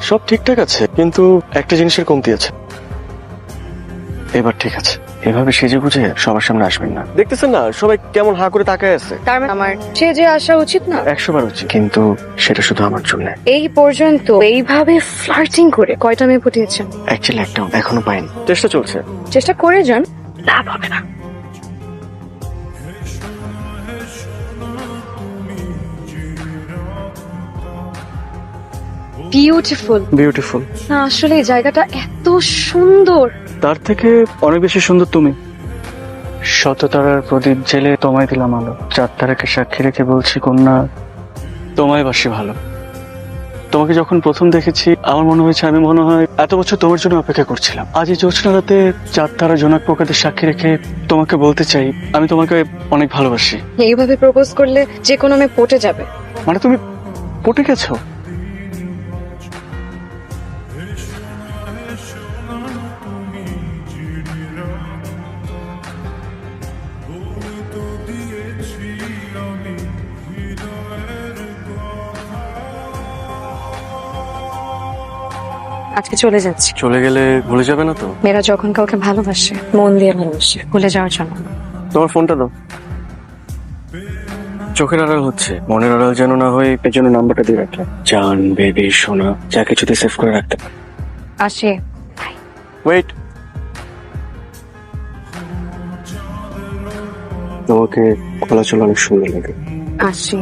সব ঠিকঠাক আছে, কিন্তু একটা জিনিসের কমতি আছে। এবার ঠিক আছে, এভাবে সেজে গুজে সবার সামনে আসবেন না। দেখতেছেন না সবাই কেমন হা করে তাকায় আছে। তার মানে আমার সেজে আসা উচিত না? 100 বার উচিত, কিন্তু সেটা শুধু আমার জন্য। এই পর্যন্ত এইভাবে ফ্লার্টিং করে কয়টা মেয়ে পটিয়েছেন? অ্যাকচুয়ালি একটাও এখনো পাইনি, চেষ্টা চলছে। চেষ্টা করে যান, লাভ হবে না। বিউটিফুল। বিউটিফুল? না আসলে এই জায়গাটা এত সুন্দর। তার থেকে অনেক বেশি সুন্দর তুমি। শততারার প্রদীপ জেলে তোমায় দিলাম আলো, চার তারাকে সাক্ষী রেখে বলছি কন্যা তোমায় বাসি ভালো। তোমাকে যখন প্রথম দেখেছি আমার মনে হয়েছে আমি মনে হয় এত বছর তোমার জন্য অপেক্ষা করছিলাম। আজ এই জ্যোৎস্না রাতে চার তারা জোনাক পোকাদের সাক্ষী রেখে তোমাকে বলতে চাই আমি তোমাকে অনেক ভালোবাসি। এইভাবে প্রপোজ করলে যে কোনো মেয়ে পটে যাবে। মানে তুমি পটে গেছো? আজকে চলে যাচ্ছি। চলে গেলে ভুলে যাবে না তো? মেয়েরা যখন কাউকে ভালোবাসে মন দিয়ে ভালোবাসে, ভুলে যাওয়ার জন্য। তোমার ফোনটা দাও। চোখের আড়াল হচ্ছে, মনের আড়াল যেন না হয়, এর জন্য নাম্বারটা দিয়ে রাখলাম। জান, বেবি, সোনা, যা কিছুতে সেভ করে রাখতে পারে। আসি। ওয়েট, তোমাকে খোলা চোলা অনেক সুন্দর লাগে। আসি।